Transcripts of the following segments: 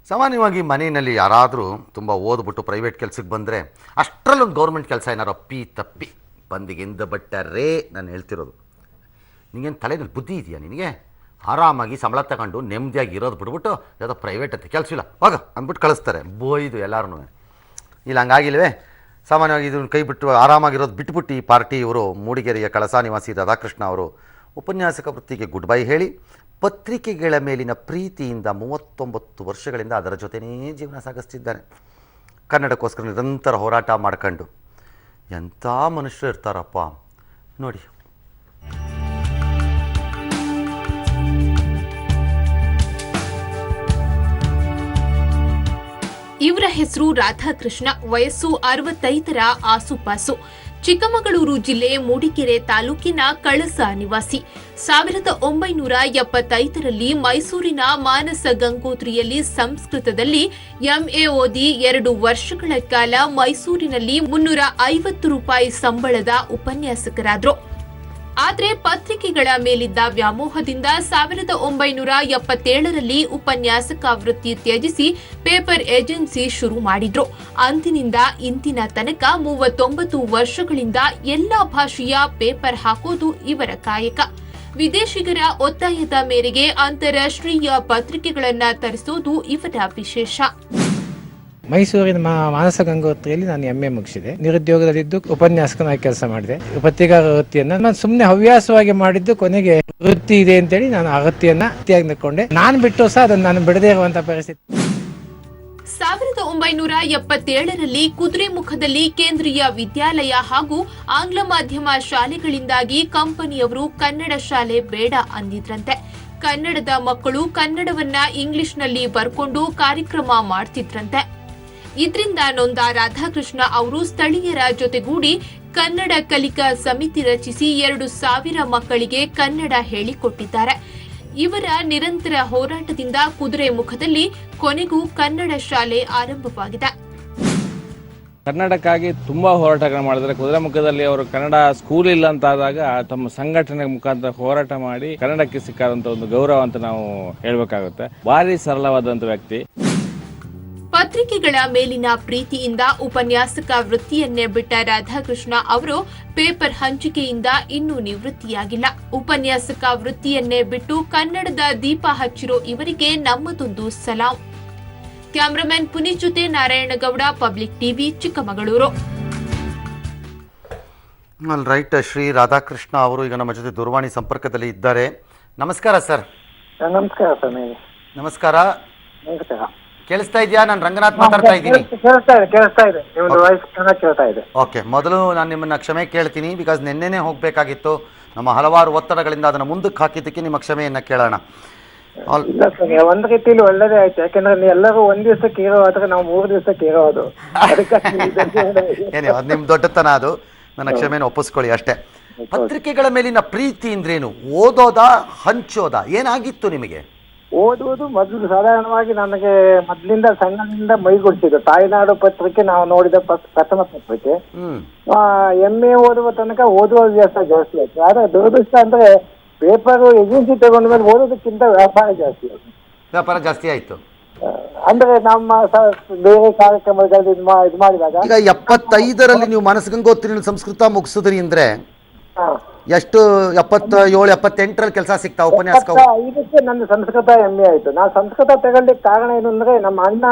ಸಾಮಾನ್ಯವಾಗಿ ಮನೆಯಲ್ಲಿ ಯಾರಾದರೂ ತುಂಬ ಓದ್ಬಿಟ್ಟು ಪ್ರೈವೇಟ್ ಕೆಲಸಕ್ಕೆ ಬಂದರೆ ಅಷ್ಟರಲ್ಲೊಂದು ಗೌರ್ಮೆಂಟ್ ಕೆಲಸ ಏನಾರು ಅಪ್ಪಿ ತಪ್ಪಿ ಬಂದಿಗೆಂದ ಬಟ್ಟರೆ ನಾನು ಹೇಳ್ತಿರೋದು. ನಿನಗೇನು ತಲೆಯಲ್ಲಿ ಬುದ್ಧಿ ಇದೆಯಾ? ನಿನಗೆ ಆರಾಮಾಗಿ ಸಂಬಳ ತಗೊಂಡು ನೆಮ್ಮದಿಯಾಗಿ ಇರೋದು ಬಿಟ್ಬಿಟ್ಟು ಯಾವುದೋ ಪ್ರೈವೇಟ್ ಅಂತ ಕೆಲಸ ಇಲ್ಲ ಹೋಗ ಅಂದ್ಬಿಟ್ಟು ಕಳಿಸ್ತಾರೆ. ಬೋಯ್ದು ಎಲ್ಲರೂ ಇಲ್ಲ, ಹಂಗಾಗಿಲ್ವೇ. ಸಾಮಾನ್ಯವಾಗಿ ಇದನ್ನು ಕೈ ಬಿಟ್ಟು ಆರಾಮಾಗಿರೋದು ಬಿಟ್ಬಿಟ್ಟು ಈ ಪಾರ್ಟಿ ಇವರು ಮೂಡಿಗೆರೆಯ ಕಳಸಾ ನಿವಾಸಿ ರಾಧಾಕೃಷ್ಣ ಅವರು ಉಪನ್ಯಾಸಕ ವೃತ್ತಿಗೆ ಗುಡ್ ಬೈ ಹೇಳಿ ಪತ್ರಿಕೆಗಳ ಮೇಲಿನ ಪ್ರೀತಿಯಿಂದ 39 ವರ್ಷಗಳಿಂದ ಅದರ ಜೊತೆನೇ ಜೀವನ ಸಾಗಿಸ್ತಿದ್ದಾರೆ. ಕನ್ನಡಕ್ಕೋಸ್ಕರ ನಿರಂತರ ಹೋರಾಟ ಮಾಡ್ಕೊಂಡು ಎಂಥ ಮನುಷ್ಯರು ಇರ್ತಾರಪ್ಪ ನೋಡಿ. ಇವರ ಹೆಸರು ರಾಧಾಕೃಷ್ಣ. ವಯಸ್ಸು 65ರ ಆಸುಪಾಸು. ಚಿಕ್ಕಮಗಳೂರು ಜಿಲ್ಲೆ ಮೂಡಿಗೆರೆ ತಾಲೂಕಿನ ಕಳಸಾ ನಿವಾಸಿ. 1975ರಲ್ಲಿ ಮೈಸೂರಿನ ಮಾನಸ ಗಂಗೋತ್ರಿಯಲ್ಲಿ ಸಂಸ್ಕೃತದಲ್ಲಿ ಎಂಎ ಓದಿ 2 ವರ್ಷಗಳ ಕಾಲ ಮೈಸೂರಿನಲ್ಲಿ 350 ರೂಪಾಯಿ ಸಂಬಳದ ಉಪನ್ಯಾಸಕರಾದರು. ಆದರೆ ಪತ್ರಿಕೆಗಳ ಮೇಲಿದ್ದ ವ್ಯಾಮೋಹದಿಂದ 1977ರಲ್ಲಿ ಉಪನ್ಯಾಸಕ ವೃತ್ತಿ ತ್ಯಜಿಸಿ ಪೇಪರ್ ಏಜೆನ್ಸಿ ಶುರು ಮಾಡಿದ್ರು. ಅಂದಿನಿಂದ ಇಂದಿನ ತನಕ 39 ವರ್ಷಗಳಿಂದ ಎಲ್ಲಾ ಭಾಷೆಯ ಪೇಪರ್ ಹಾಕೋದು ಇವರ ಕಾಯಕ. ವಿದೇಶಿಗರ ಒತ್ತಾಯದ ಮೇರೆಗೆ ಅಂತಾರಾಷ್ಟ್ರೀಯ ಪತ್ರಿಕೆಗಳನ್ನ ತರಿಸೋದು ಇವರ ವಿಶೇಷ. ಮೈಸೂರಿನ ಮಾನಸ ಗಂಗೋತ್ರಿಯಲ್ಲಿ ನಾನು MA ಮುಗಿಸಿದೆ. ನಿರುದ್ಯೋಗದಲ್ಲಿದ್ದು ಉಪನ್ಯಾಸಕನಾಗಿ ಕೆಲಸ ಮಾಡಿದೆ. ಪತ್ರಿಕಾ ವೃತ್ತಿಯನ್ನು ನಾನು ಸುಮ್ಮನೆ ಹವ್ಯಾಸವಾಗಿ ಮಾಡಿದ್ದು, ಕೊನೆಗೆ ವೃತ್ತಿ ಇದೆ ಅಂತೇಳಿ ನಾನು ಆ ವೃತ್ತಿಯನ್ನ ವೃತ್ತಿಯಾಗಿ ನಿಂತ್ಕೊಂಡೆ. ನಾನು ಬಿಟ್ಟು ಸಹ ಅದನ್ನು ನಾನು ಬಿಡದೇ ಇರುವಂತಹ ಪರಿಸ್ಥಿತಿ. 1977ರಲ್ಲಿ ಕುದುರೆಮುಖದಲ್ಲಿ ಕೇಂದ್ರೀಯ ವಿದ್ಯಾಲಯ ಹಾಗೂ ಆಂಗ್ಲ ಮಾಧ್ಯಮ ಶಾಲೆಗಳಿಂದಾಗಿ ಕಂಪನಿಯವರು ಕನ್ನಡ ಶಾಲೆ ಬೇಡ ಅಂದಿದ್ರಂತೆ. ಕನ್ನಡದ ಮಕ್ಕಳು ಕನ್ನಡವನ್ನ ಇಂಗ್ಲಿಷ್ನಲ್ಲಿ ಬರ್ಕೊಂಡು ಕಾರ್ಯಕ್ರಮ ಮಾಡ್ತಿದ್ರಂತೆ. ಇದರಿಂದ ನೊಂದ ರಾಧಾಕೃಷ್ಣ ಅವರು ಸ್ಥಳೀಯರ ಜೊತೆಗೂಡಿ ಕನ್ನಡ ಕಲಿಕಾ ಸಮಿತಿ ರಚಿಸಿ 2,000 ಮಕ್ಕಳಿಗೆ ಕನ್ನಡ ಹೇಳಿಕೊಟ್ಟಿದ್ದಾರೆ. ಇವರ ನಿರಂತರ ಹೋರಾಟದಿಂದ ಕುದುರೆಮುಖದಲ್ಲಿ ಕೊನೆಗೂ ಕನ್ನಡ ಶಾಲೆ ಆರಂಭವಾಗಿದೆ. ಕನ್ನಡಕ್ಕಾಗಿ ತುಂಬಾ ಹೋರಾಟಗಳನ್ನು ಮಾಡಿದರೆ ಕುದುರೆಮುಖದಲ್ಲಿ ಅವರು ಕನ್ನಡ ಸ್ಕೂಲ್ ಇಲ್ಲ ಅಂತಾದಾಗ ತಮ್ಮ ಸಂಘಟನೆ ಮುಖಾಂತರ ಹೋರಾಟ ಮಾಡಿ ಕನ್ನಡಕ್ಕೆ ಸಿಕ್ಕಾದಂತ ಒಂದು ಗೌರವ ಅಂತ ನಾವು ಹೇಳ್ಬೇಕಾಗುತ್ತೆ. ಭಾರಿ ಸರಳವಾದಂತ ವ್ಯಕ್ತಿ. ಪತ್ರಿಕೆಗಳ ಮೇಲಿನ ಪ್ರೀತಿಯಿಂದ ಉಪನ್ಯಾಸಕ ವೃತ್ತಿಯನ್ನೇ ಬಿಟ್ಟ ರಾಧಾಕೃಷ್ಣ ಅವರು ಪೇಪರ್ ಹಂಚಿಕೆಯಿಂದ ಇನ್ನೂ ನಿವೃತ್ತಿಯಾಗಿಲ್ಲ. ಉಪನ್ಯಾಸಕ ವೃತ್ತಿಯನ್ನೇ ಬಿಟ್ಟು ಕನ್ನಡದ ದೀಪ ಹಚ್ಚಿರೋ ಇವರಿಗೆ ನಮ್ಮದೊಂದು ಸಲಾಂ. ಕ್ಯಾಮರಾಮನ್ ಪುನೀತ್ ಜೊತೆ Narayanagowda, public TV, Chikkamagaluru. Right. Shri Radhakrishna ಅವರು ಈಗ ನಮ್ಮ ಜೊತೆ ದೂರವಾಣಿ ಸಂಪರ್ಕದಲ್ಲಿ ಇದ್ದಾರೆ. ನಮಸ್ಕಾರ ಸರ್. ನಮಸ್ಕಾರ ಸರ್. ನಮಸ್ಕಾರ. ನಮಸ್ಕಾರ. ಕೇಳಿಸ್ತಾ ಇದೆಯಾ? ನಾನು ರಂಗನಾಥ್ ಮಾತಾಡ್ತಾ ಇದ್ದೀನಿ. ಕೇಳಿಸ್ತಾ ಇದೆ. ನಿಮ್ಮದು ವಾಯ್ಸ್ ಚೆನ್ನಾಗಿ ಕೇಳ್ತಾ ಇದೆ. ಓಕೆ, ಮೊದಲು ನಾನು ನಿಮ್ಮನ್ನ ಕ್ಷಮೆ ಕೇಳ್ತೀನಿ. ಬಿಕಾಸ್ ನಿನ್ನೆನೇ ಹೋಗಬೇಕಾಗಿತ್ತು. ನಮ್ಮ ಹಲವಾರು ಒತ್ತಡಗಳಿಂದ ಅದನ್ನು ಮುಂದಕ್ಕೆ ಹಾಕಿದ್ದಕ್ಕೆ ನಿಮ್ಮ ಕ್ಷಮೆಯನ್ನು ಕೇಳೋಣ. ಇಲ್ಲ ಸರ್, ಒಂದ್ ರೀತಿಯಲ್ಲಿ ಒಳ್ಳೇದೇ ಆಯ್ತು. ಯಾಕಂದ್ರೆ ಎಲ್ಲರೂ ಒಂದ್ ದಿವಸಕ್ಕೆ ಇರೋ ಆದ್ರೆ ನಾವು 3 ದಿವಸಕ್ಕೆ ಇರೋದು. ಏನೇ ಅದು ನಿಮ್ಮ ದೊಡ್ಡತನ, ಅದು ನನ್ನ ಕ್ಷಮೆಯನ್ನು ಒಪ್ಪಿಸ್ಕೊಳ್ಳಿ ಅಷ್ಟೇ. ಪತ್ರಿಕೆಗಳ ಮೇಲಿನ ಪ್ರೀತಿ ಅಂದ್ರೇನು? ಓದೋದಾ, ಹಂಚೋದಾ? ಏನಾಗಿತ್ತು ನಿಮಗೆ? ಓದುವುದು ಮೊದಲು ಸಾಧಾರಣವಾಗಿ ನನಗೆ ಮೊದಲಿಂದ ಸಣ್ಣದಿಂದ ಮೈಗೂಡಿಸಿದ್ದು. ತಾಯಿನಾಡು ಪತ್ರಿಕೆ ನಾವು ನೋಡಿದ ಪ್ರಥಮ ಪತ್ರಿಕೆ. MA ಓದುವ ತನಕ ಓದುವ ಹವ್ಯಾಸ ಜಾಸ್ತಿ ಆಯ್ತು. ಆದ್ರೆ ದುರದೃಷ್ಟ ಅಂದ್ರೆ ಪೇಪರ್ ಏಜೆನ್ಸಿ ತಗೊಂಡ ಮೇಲೆ ಓದೋದಕ್ಕಿಂತ ವ್ಯಾಪಾರ ಜಾಸ್ತಿ ಆಯ್ತು. ವ್ಯಾಪಾರ ಜಾಸ್ತಿ ಆಯ್ತು ಅಂದ್ರೆ ನಮ್ಮ ಬೇರೆ ಕಾರ್ಯಕ್ರಮಗಳಲ್ಲಿ ಇದು ಮಾಡಿದಾಗ. ಈಗ 75ರಲ್ಲಿ ನೀವು ಮಾನಸ ಗಂಗೋತ್ರಿ ಸಂಸ್ಕೃತ ಮುಗಿಸಿದ್ರಿ ಅಂದ್ರೆ ಎಷ್ಟು? 77, 78ರಲ್ಲಿ ಕೆಲಸ ಸಿಗ್ತಾ ಉಪನ್ಯಾಸಕ? 5ಕ್ಕೆ ನನ್ನ ಸಂಸ್ಕೃತ MA ಆಯ್ತು. ನಾನು ಸಂಸ್ಕೃತ ತಗೊಳ್ಳಿಕ್ಕೆ ಕಾರಣ ಏನು ಅಂದ್ರೆ, ನಮ್ಮ ಅಣ್ಣ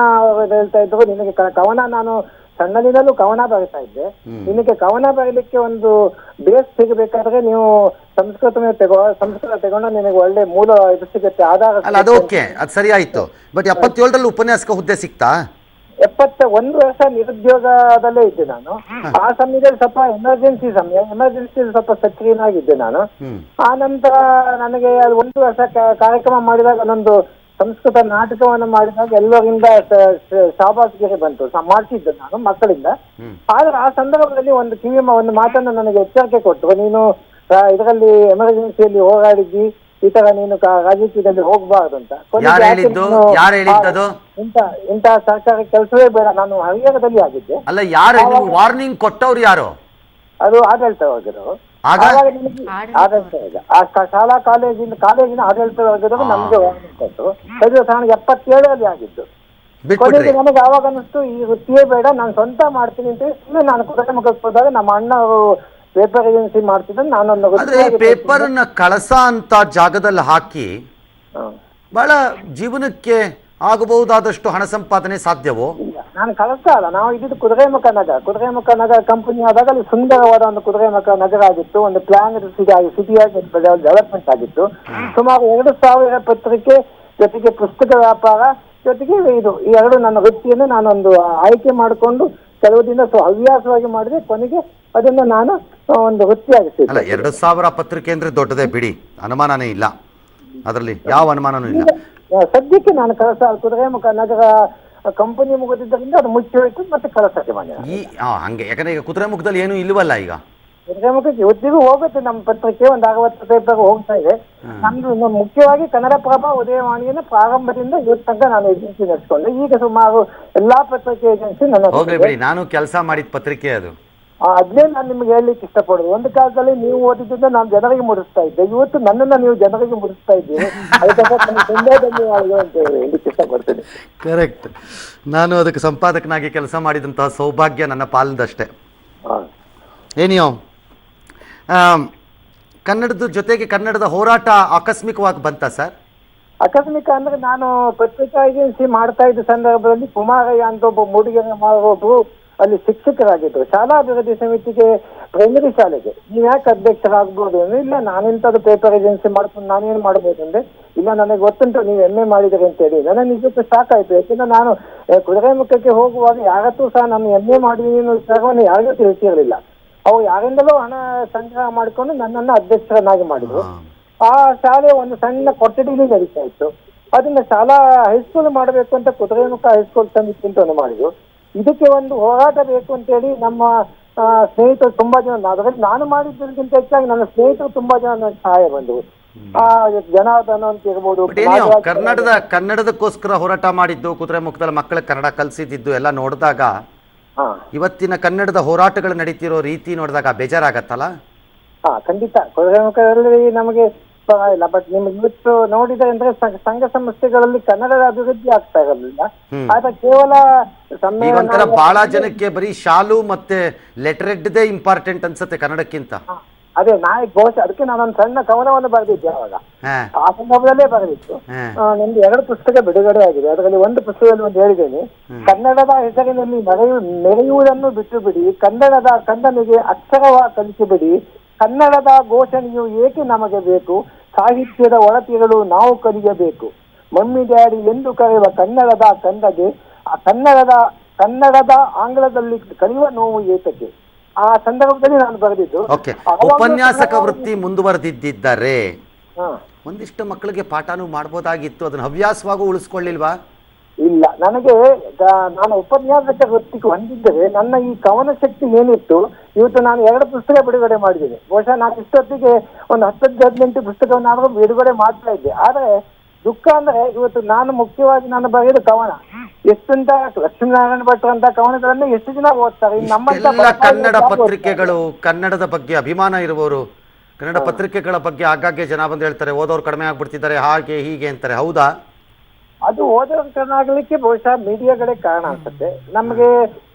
ಹೇಳ್ತಾ ಇದ್ರು, ನಿನಗೆ ಕವನ, ನಾನು ಸಣ್ಣದಿನಲ್ಲೂ ಕವನ ಬರೀತಾ ಇದ್ದೆ, ನಿನಗೆ ಕವನ ಬರೀಲಿಕ್ಕೆ ಒಂದು ಬೇಸ್ ಸಿಗಬೇಕಾದ್ರೆ ನೀವು ಸಂಸ್ಕೃತ ತಗೊಂಡು ನಿನಗೆ ಒಳ್ಳೆ ಮೂಲ ಇದು ಸಿಗುತ್ತೆ, ಆಧಾರ. ಅದು ಓಕೆ, ಅದು ಸರಿ ಆಯ್ತು. ಬಟ್ 77ರಲ್ಲಿ ಉಪನ್ಯಾಸಕ ಹುದ್ದೆ ಸಿಕ್ತಾ? 71 ವರ್ಷ ನಿರುದ್ಯೋಗದಲ್ಲೇ ಇದ್ದೆ ನಾನು. ಆ ಸಮಯದಲ್ಲಿ ಸ್ವಲ್ಪ ಎಮರ್ಜೆನ್ಸಿ ಸ್ವಲ್ಪ ಸಕ್ರಿಯನಾಗಿದ್ದೆ ನಾನು. ಆ ನಂತರ ನನಗೆ 1 ವರ್ಷ ಕಾರ್ಯಕ್ರಮ ಮಾಡಿದಾಗ ನನ್ನೊಂದು ಸಂಸ್ಕೃತ ನಾಟಕವನ್ನು ಮಾಡಿದಾಗ ಎಲ್ಲರಿಂದ ಶಾಬಾಸ್ಗಿರಿ ಬಂತು. ಮಾಡ್ತಿದ್ದೆ ನಾನು ಮಕ್ಕಳಿಂದ. ಆದ್ರೆ ಆ ಸಂದರ್ಭದಲ್ಲಿ ಒಂದು ಮಾತನ್ನು ನನಗೆ ಎಚ್ಚರಿಕೆ ಕೊಟ್ಟರು. ನೀನು ಇದರಲ್ಲಿ ಎಮರ್ಜೆನ್ಸಿಯಲ್ಲಿ ಹೋರಾಡಿದ್ದಿ, ಈ ತರ ನೀನು ರಾಜಕೀಯದಲ್ಲಿ ಹೋಗಬಾರ್ದು ಅಂತ. ಇಂತಹ ಸರ್ಕಾರಿ ಕೆಲಸವೇ ಬೇಡ. ನಾನು ಹರಿಹರದಲ್ಲಿ ಆಗಿದ್ದೆ. ಅಲ್ಲ, ಯಾರು ವಾರ್ನಿಂಗ್ ಕೊಟ್ಟವ್ರು? ಯಾರು? ಅದು ಆಡಳಿತ ವರ್ಗದವರು. ಶಾಲಾ ಕಾಲೇಜಿನ ಆಡಳಿತ ವರ್ಗದವರು ನಮ್ಗೆ ವಾರ್ನಿಂಗ್ ಕೊಟ್ಟರು. 77ರಲ್ಲಿ ಆಗಿದ್ದು. ಬಿಟ್ಬಿಟ್ರಿ. ಕೊನೆಗೆ ನನಗೆ ಆವಾಗ ಅನ್ನಿಸ್ತು ಈ ವೃತ್ತಿಯೇ ಬೇಡ, ನಾನು ಸ್ವಂತ ಮಾಡ್ತೀನಿ ಅಂತ ಹೇಳಿ ಸುಮ್ಮನೆ ನಾನು ಕುದುರೆಮುಖಕ್ಕೆ ಹೋದಾಗ ನಮ್ಮ ಅಣ್ಣ ಪೇಪರ್ ಏಜೆನ್ಸಿ ಮಾಡ್ತಿದ್ದ ನಾನೊಂದು ಆದ್ರೆ ಪೇಪರ್ನ ಕಳಸ ಅಂತ ಜಾಗದಲ್ಲಿ ಹಾಕಿ ಬಹಳ ಜೀವನಕ್ಕೆ ಆಗಬಹುದಾದಷ್ಟು ಹಣ ಸಂಪಾದನೆ ಸಾಧ್ಯವೋ? ನಾನು ಕಳಿಸ್ತಾ ಅಲ್ಲ, ನಾವು ಇದ್ದಿದ್ದು ಕುದುರೆಮುಖ ನಗರ ಕಂಪನಿ ಆದಾಗ ಅಲ್ಲಿ ಸುಂದರವಾದ ಒಂದು ಕುದುರೆಮುಖ ನಗರ ಆಗಿತ್ತು, ಒಂದು ಪ್ಲಾನ್ ಸಿಟಿಯಾಗಿ ಡೆವಲಪ್ಮೆಂಟ್ ಆಗಿತ್ತು. ಸುಮಾರು 2,000 ಪತ್ರಿಕೆ ಜೊತೆಗೆ ಪುಸ್ತಕ ವ್ಯಾಪಾರ ಜೊತೆಗೆ ಇದು ಈ ಎರಡು ನನ್ನ ವೃತ್ತಿಯನ್ನು ನಾನೊಂದು ಆಯ್ಕೆ ಮಾಡಿಕೊಂಡು ಕೆಲವು ದಿನ ಹವ್ಯಾಸವಾಗಿ ಮಾಡಿದೆ. ಕೊನೆಗೆ ಅದನ್ನ ನಾನು ಒಂದು ವೃತ್ತಿಯಾಗಿಸ್ತೀನಿ. ಅಲ್ಲ, 2,000 ಪತ್ರಿಕೆ ಅಂದ್ರೆ ದೊಡ್ಡದೇ ಬಿಡಿ, ಅನುಮಾನನೇ ಇಲ್ಲ, ಅದರಲ್ಲಿ ಯಾವ ಅನುಮಾನನೂ ಇಲ್ಲ. ಸದ್ಯಕ್ಕೆ ನಾನು ಕುದುರೆಮುಖ ನಗರ ಕಂಪನಿ ಮುಗಿದಿದ್ದರಿಂದ ಅದು ಮುಚ್ಚಿ ಹೋಯ್ತು, ಮತ್ತೆ ಕಳಸಕ್ಕೆ ಬಂದೆ. ಹಂಗೆ, ಯಾಕಂದ್ರೆ ಈಗ ಕುದುರೆಮುಖದಲ್ಲಿ ಏನೂ ಇಲ್ವಲ್ಲ ಈಗ. ಕುದುರೆಮುಖಕ್ಕೆ ಇವತ್ತಿಗೂ ಹೋಗುತ್ತೆ ನಮ್ಮ ಪತ್ರಿಕೆ, ಒಂದು 60 ಪೇಪರ್ ಹೋಗ್ತಾ ಇದೆ. ನಮ್ದು ಮುಖ್ಯವಾಗಿ ಕನ್ನಡಪ್ರಭ, ಉದಯವಾಣಿಯನ್ನು ಪ್ರಾರಂಭದಿಂದ ಇವತ್ತು ತನಕ ನಾನು ಏಜೆನ್ಸಿ ನಡೆಸ್ಕೊಂಡೆ. ಈಗ ಸುಮಾರು ಎಲ್ಲಾ ಪತ್ರಿಕೆ ಏಜೆನ್ಸಿ ಹೋಗ್ಲಿ ಬಿಡಿ, ನಾನು ಕೆಲಸ ಮಾಡಿದ ಪತ್ರಿಕೆ ಅದು. ಅದ್ನೇ ನಾನು ನಿಮ್ಗೆ ಹೇಳಲಿಕ್ಕೆ ಇಷ್ಟಪಡೋದು. ಒಂದು ಕಾಲದಲ್ಲಿ ನೀವು ಓದಿದ್ದಿಂದ ನಾನು ಜನರಿಗೆ ಮುಡಿಸ್ತಾ ಇದ್ದೆ, ಇವತ್ತು ನನ್ನನ್ನ ನೀವು ಜನರಿಗೆ ಮುಡಿಸ್ತಾ ಇದ್ದೀರಿ. ಅದಕ್ಕೆ ತುಂಬಾ ಧನ್ಯವಾದಗಳು ಅಂತ ಹೇಳಲಿಕ್ಕೆ ಇಷ್ಟಪಡ್ತೇನೆ. ಕರೆಕ್ಟ್, ನಾನು ಅದಕ್ಕೆ ಸಂಪಾದಕನಾಗಿ ಕೆಲಸ ಮಾಡಿದಂತಹ ಸೌಭಾಗ್ಯ ನನ್ನ ಪಾಲದಷ್ಟೇ. ಏನಿಯೋ, ಕನ್ನಡದ ಜೊತೆಗೆ ಕನ್ನಡದ ಹೋರಾಟ ಆಕಸ್ಮಿಕವಾಗಿ ಬಂತ ಸರ್? ಆಕಸ್ಮಿಕ ಅಂದ್ರೆ ನಾನು ಪತ್ರಿಕಾ ಏಜೆನ್ಸಿ ಮಾಡ್ತಾ ಇದ್ದ ಸಂದರ್ಭದಲ್ಲಿ ಕುಮಾರಯ್ಯ ಅಂತ ಒಬ್ಬ ಮೂಡಿಗೆರೆ ಒಬ್ರು ಅಲ್ಲಿ ಶಿಕ್ಷಕರಾಗಿದ್ರು. ಶಾಲಾ ಅಭಿವೃದ್ಧಿ ಸಮಿತಿಗೆ ಪ್ರೈಮರಿ ಶಾಲೆಗೆ ನೀವು ಯಾಕೆ ಅಧ್ಯಕ್ಷರಾಗ್ಬೋದು ಅಂದ್ರೆ, ಇಲ್ಲ ನಾನಿಂಥದ್ದು ಪೇಪರ್ ಏಜೆನ್ಸಿ ಮಾಡ್ಕೊಂಡು ನಾನೇನು ಮಾಡ್ಬೋದು ಅಂದ್ರೆ, ಇಲ್ಲ ನನಗೆ ಗೊತ್ತುಂಟು ನೀವು MA ಮಾಡಿದ್ರಿ ಅಂತೇಳಿ. ನನಗೆ ನಿಜಕ್ಕೂ ಸಾಕಾಯ್ತು. ಯಾಕೆಂದ್ರೆ ನಾನು ಕುದುರೆಮುಖಕ್ಕೆ ಹೋಗುವಾಗ ಯಾವತ್ತೂ ಸಹ ನಾನು MA ಮಾಡಿದೀನಿ ಅನ್ನೋ ವಿಚಾರವನ್ನು ಯಾರಿಗೂ ತಿಳಿಸಿರಲಿಲ್ಲ. ಅವ್ರು ಯಾರಿಂದಲೂ ಹಣ ಸಂಗ್ರಹ ಮಾಡಿಕೊಂಡು ನನ್ನನ್ನು ಅಧ್ಯಕ್ಷರನ್ನಾಗಿ ಮಾಡಿದ್ರು. ಆ ಶಾಲೆ ಒಂದು ಸಣ್ಣ ಕೊಠಡಿಲಿ ನಡೀತಾ ಇತ್ತು. ಅದನ್ನ ಶಾಲಾ ಹೈಸ್ಕೂಲ್ ಮಾಡಬೇಕು ಅಂತ ಕುದುರೆಮುಖ ಹೈಸ್ಕೂಲ್ ಸಮಿತಿ ಅಂತ ಒಂದು ಮಾಡಿದ್ರು. ಇದಕ್ಕೆ ಒಂದು ಹೋರಾಟ ಬೇಕು ಅಂತೇಳಿ ನಮ್ಮ ಸ್ನೇಹಿತರು ತುಂಬಾ ಜನ, ಅದರಲ್ಲಿ ನಾನು ಮಾಡಿದ್ದಕ್ಕಿಂತ ಹೆಚ್ಚಾಗಿ ನನ್ನ ಸ್ನೇಹಿತರು ತುಂಬಾ ಜನ ನನಗೆ ಸಹಾಯ ಬಂದರು. ಜನಾರ್ದನ ಅಂತ ಇರ್ಬೋದು, ಕನ್ನಡದಕ್ಕೋಸ್ಕರ ಹೋರಾಟ ಮಾಡಿದ್ದು, ಕುದುರೆಮುಖದಲ್ಲಿ ಮಕ್ಕಳಿಗೆ ಕನ್ನಡ ಕಲಿಸಿದ್ದು ಎಲ್ಲ ನೋಡಿದಾಗ, ಇವತ್ತಿನ ಕನ್ನಡದ ಹೋರಾಟಗಳು ನಡೀತಿರೋ ರೀತಿ ನೋಡಿದಾಗ ಬೇಜಾರಾಗತ್ತಲ್ಲ? ಖಂಡಿತ. ಕುದುರೆಮುಖದಲ್ಲಿ ನಮಗೆ ಇಲ್ಲ, ಬಟ್ ನಿಮ್ಗೆ ಇವತ್ತು ನೋಡಿದ್ರೆ ಅಂದ್ರೆ ಸಂಘ ಸಂಸ್ಥೆಗಳಲ್ಲಿ ಕನ್ನಡದ ಅಭಿವೃದ್ಧಿ ಆಗ್ತಾ ಇರಲಿಲ್ಲ. ಆದ್ರೆ ಕೇವಲ ಬಹಳ ಜನಕ್ಕೆ ಬರೀ ಶಾಲು ಮತ್ತೆ ಲೆಟರ್ದೇ ಇಂಪಾರ್ಟೆಂಟ್ ಅನ್ಸುತ್ತೆ ಕನ್ನಡಕ್ಕಿಂತ. ಅದೇ ನಾಯಕ್ ಘೋಷ, ಅದಕ್ಕೆ ನಾನೊಂದು ಸಣ್ಣ ಕವನವನ್ನು ಬರೆದಿದ್ದೆ ಅವಾಗ, ಆ ಸಂದರ್ಭದಲ್ಲೇ ಬರೆದಿತ್ತು. ನಮ್ದು 2 ಪುಸ್ತಕ ಬಿಡುಗಡೆ ಆಗಿದೆ. ಅದರಲ್ಲಿ ಒಂದು ಪುಸ್ತಕದಲ್ಲಿ ಒಂದು ಹೇಳಿದ್ದೇನೆ, ಕನ್ನಡದ ಹೆಸರಿನಲ್ಲಿ ಮೆರೆಯುವುದನ್ನು ಬಿಟ್ಟು ಬಿಡಿ, ಕನ್ನಡದ ಕನ್ನನಿಗೆ ಅಕ್ಷರವ ಕಲಿಸಿಬಿಡಿ, ಕನ್ನಡದ ಘೋಷಣೆಯು ಏಕೆ ನಮಗೆ ಬೇಕು, ಸಾಹಿತ್ಯದ ಒಳತಿರಲು ನಾವು ಕಲಿಯಬೇಕು, ಮಮ್ಮಿ ಡ್ಯಾಡಿ ಎಂದು ಕರೆಯುವ ಕನ್ನಡದ ಕಂದಗೆ ಕನ್ನಡದ ಆಂಗ್ಲದಲ್ಲಿ ಕಲಿಯುವ ನೋವು ಏತಕ್ಕೆ. ಆ ಸಂದರ್ಭದಲ್ಲಿ ನಾನು ಬರೆದಿದ್ದು. ಉಪನ್ಯಾಸಕ ವೃತ್ತಿ ಮುಂದುವರೆದಿದ್ದರೆ ಒಂದಿಷ್ಟು ಮಕ್ಕಳಿಗೆ ಪಾಠನೂ ಮಾಡ್ಬೋದಾಗಿತ್ತು, ಅದನ್ನ ಹವ್ಯಾಸವಾಗೂ ಉಳಿಸ್ಕೊಳ್ಳಿಲ್ವಾ? ಇಲ್ಲ, ನನಗೆ ನಾನು ಉಪನ್ಯಾಸಕ ವೃತ್ತಿಗೆ ಹೊಂದಿದ್ದರೆ ನನ್ನ ಈ ಕವನ ಶಕ್ತಿ ಏನಿತ್ತು, ಇವತ್ತು ನಾನು 2 ಪುಸ್ತಕ ಬಿಡುಗಡೆ ಮಾಡಿದ್ದೀನಿ. ಬಹುಶಃ ನಾನು ಇಷ್ಟೊತ್ತಿಗೆ ಒಂದು 10-18 ಪುಸ್ತಕವನ್ನಾದರೂ ಬಿಡುಗಡೆ ಮಾಡ್ತಾ ಇದ್ದೆ. ಆದ್ರೆ ದುಃಖ ಅಂದ್ರೆ ಇವತ್ತು ಮುಖ್ಯವಾಗಿ ನಾನು ಬರೆಯೋದು ಕವನ. ಎಷ್ಟಂತ ಲಕ್ಷ್ಮೀನಾರಾಯಣ ಭಟ್ರು ಅಂತ ಕವನಗಳನ್ನು ಎಷ್ಟು ಜನ ಓದ್ತಾರೆ? ನಮ್ಮ ಕನ್ನಡ ಪತ್ರಿಕೆಗಳು, ಕನ್ನಡದ ಬಗ್ಗೆ ಅಭಿಮಾನ ಇರುವವರು, ಕನ್ನಡ ಪತ್ರಿಕೆಗಳ ಬಗ್ಗೆ ಆಗಾಗ್ಗೆ ಜನ ಬಂದು ಹೇಳ್ತಾರೆ ಓದೋರು ಕಡಿಮೆ ಆಗ್ಬಿಡ್ತಿದ್ದಾರೆ, ಹಾಗೆ ಹೀಗೆ ಅಂತಾರೆ. ಹೌದಾ? ಅದು ಓದೋರು ಚೆನ್ನಾಗಲಿಕ್ಕೆ ಬಹುಶಃ ಮೀಡಿಯಾಗಳೇ ಕಾರಣ ಅನ್ಸುತ್ತೆ. ನಮಗೆ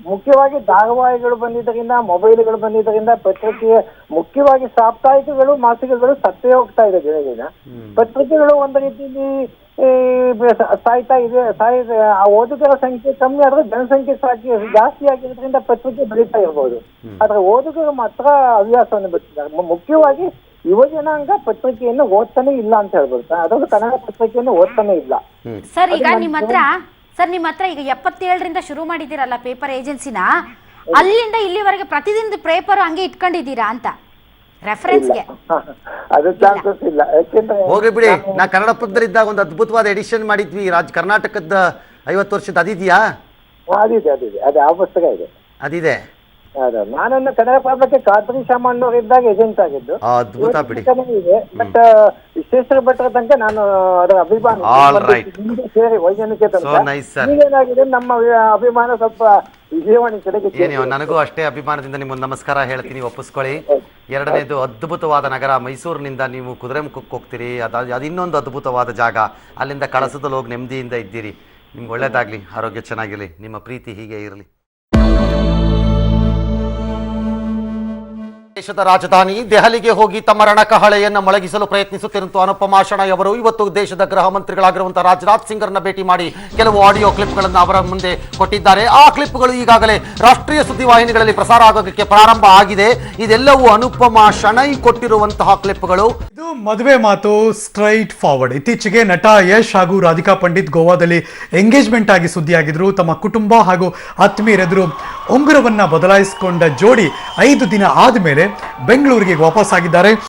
ಮುಖ್ಯವಾಗಿ ಧಾರಾವಾಹಿಗಳು ಬಂದಿದ್ದರಿಂದ, ಮೊಬೈಲ್ಗಳು ಬಂದಿದ್ದರಿಂದ ಪತ್ರಿಕೆ, ಮುಖ್ಯವಾಗಿ ಸಾಪ್ತಾಹಿಕಗಳು, ಮಾಸಿಕಗಳು ಸತ್ತೇ ಹೋಗ್ತಾ ಇದೆ ದಿನ. ಪತ್ರಿಕೆಗಳು ಒಂದು ರೀತಿಯಲ್ಲಿ ಸಾಯ್ತಾ ಇದೆ. ಆ ಓದುಗರ ಸಂಖ್ಯೆ ಕಮ್ಮಿ ಆದ್ರೆ ಜನಸಂಖ್ಯೆ ಜಾಸ್ತಿ ಆಗಿರೋದ್ರಿಂದ ಪತ್ರಿಕೆ ಬೆಳೀತಾ ಇರ್ಬೋದು. ಆದ್ರೆ ಓದುಗರು ಮಾತ್ರ ಹವ್ಯಾಸವನ್ನು ಬಿಟ್ಟಿದ್ದಾರೆ. ಮುಖ್ಯವಾಗಿ ಯುವ ಜನಾಂಗ ಪತ್ರಿಕೆಯನ್ನು ಓದ್ತಾನೆ ಇಲ್ಲ ಅಂತ ಹೇಳ್ಬೋದು. ಅದೊಂದು ಕನ್ನಡ ಪತ್ರಿಕೆಯನ್ನು ಓದ್ತಾನೆ ಇಲ್ಲ. ಸರ್, ಈಗ ನಿಮ್ಮ ಹತ್ರ ಈಗ 77ರಿಂದ ಶುರು ಮಾಡಿದ್ದೀರಲ್ಲ ಪೇಪರ್ ಏಜೆನ್ಸಿನ, ಅಲ್ಲಿಂದ ಇಲ್ಲಿವರೆಗೆ ಪ್ರತಿದಿನದ ಪೇಪರ್ ಹಂಗೆ ಇಟ್ಕೊಂಡಿದ್ದೀರಾ ಅಂತ ರೆಫರೆನ್ಸ್ಗೆ? ಅದು ಚಾನ್ಸಸ್ ಇಲ್ಲ. ಯಾಕೆಂದ್ರೆ ಹೋಗಿ ಬಿಡಿ, ನಾ ಕನ್ನಡ ಪತ್ರದಲ್ಲಿದ್ದಾಗ ಒಂದು ಅದ್ಭುತವಾದ ಎಡಿಷನ್ ಮಾಡಿದ್ವಿ, ಕರ್ನಾಟಕದ 50 ವರ್ಷದ. ಅದಿದೆಯಾ? ಅದಿದೆ, ಅದೇ ಆ ಪುಸ್ತಕ ಇದೆ, ಅದಿದೆ. ನಾನೊಂದು ಕನ್ನಡ ಪತ್ರಕ್ಕೆ ಖಾದ್ರಿ ಶಾಮಣ್ಣವ್ರು ಇದ್ದಾಗ ಏಜೆಂಟ್ ಆಗಿದ್ದು. ಅದ್ಭುತ ಬಿಡಿ. ಬಟ್ ವಿಶ್ವೇಶ್ವರ ಭಟ್ರ ತನಕ ನಾನು ಅದರ ಅಭಿಮಾನ ಸೇರಿ ವೈಜ್ಞಾನಿಕ ಏನಾಗಿದೆ, ನಮ್ಮ ಅಭಿಮಾನ ಸ್ವಲ್ಪ ವಿಜಯವಾಣಿ ಕಡೆಗೆ. ನನಗೂ ಅಷ್ಟೇ ಅಭಿಮಾನದಿಂದ ನಿಮ್ಗೆ ನಮಸ್ಕಾರ ಹೇಳ್ತೀನಿ, ಒಪ್ಪಿಸ್ಕೊಳ್ಳಿ. ಎರಡನೇದು, ಅದ್ಭುತವಾದ ನಗರ ಮೈಸೂರಿನಿಂದ ನೀವು ಕುದುರೆಮುಖಕ್ಕೆ ಹೋಗ್ತೀರಿ, ಅದು ಇನ್ನೊಂದು ಅದ್ಭುತವಾದ ಜಾಗ. ಅಲ್ಲಿಂದ ಕಳಸದಲ್ಲಿ ಹೋಗಿ ನೆಮ್ಮದಿಯಿಂದ ಇದ್ದೀರಿ. ನಿಮ್ಗೆ ಒಳ್ಳೇದಾಗಲಿ, ಆರೋಗ್ಯ ಚೆನ್ನಾಗಿರಲಿ, ನಿಮ್ಮ ಪ್ರೀತಿ ಹೀಗೆ ಇರಲಿ. ದೇಶದ ರಾಜಧಾನಿ ದೆಹಲಿಗೆ ಹೋಗಿ ತಮ್ಮ ರಣಕಹಳೆಯನ್ನು ಮೊಳಗಿಸಲು ಪ್ರಯತ್ನಿಸುತ್ತಿರುವಂತಹ ಅನುಪಮಾ ಶೆಣೈ ಅವರು ಇವತ್ತು ದೇಶದ ಗೃಹ ಮಂತ್ರಿಗಳಾಗಿರುವಂತಹ ರಾಜನಾಥ್ ಸಿಂಗ್ರನ್ನ ಭೇಟಿ ಮಾಡಿ ಕೆಲವು ಆಡಿಯೋ ಕ್ಲಿಪ್ಗಳನ್ನು ಅವರ ಮುಂದೆ ಕೊಟ್ಟಿದ್ದಾರೆ. ಆ ಕ್ಲಿಪ್ಗಳು ಈಗಾಗಲೇ ರಾಷ್ಟ್ರೀಯ ಸುದ್ದಿವಾಹಿನಿಗಳಲ್ಲಿ ಪ್ರಸಾರ ಆಗೋದಕ್ಕೆ ಪ್ರಾರಂಭ ಆಗಿದೆ. ಇದೆಲ್ಲವೂ ಅನುಪಮಾ ಶೆಣೈ ಕೊಟ್ಟಿರುವಂತಹ ಕ್ಲಿಪ್ಗಳು. ಇದು ಮದುವೆ ಮಾತು ಸ್ಟ್ರೈಟ್ ಫಾರ್ವರ್ಡ್. ಇತ್ತೀಚೆಗೆ ನಟ ಯಶ್ ಹಾಗೂ ರಾಧಿಕಾ ಪಂಡಿತ್ ಗೋವಾದಲ್ಲಿ ಎಂಗೇಜ್ಮೆಂಟ್ ಆಗಿ ಸುದ್ದಿಯಾಗಿದ್ರು. ತಮ್ಮ ಕುಟುಂಬ ಹಾಗೂ ಆತ್ಮೀಯರೆದುರು ಉಂಗುರವನ್ನ ಬದಲಾಯಿಸಿಕೊಂಡ ಜೋಡಿ 5 ದಿನ ಆದಮೇಲೆ ಬೆಂಗಳೂರಿಗೆ ವಾಪಸ್ ಆಗಿದ್ದಾರೆ.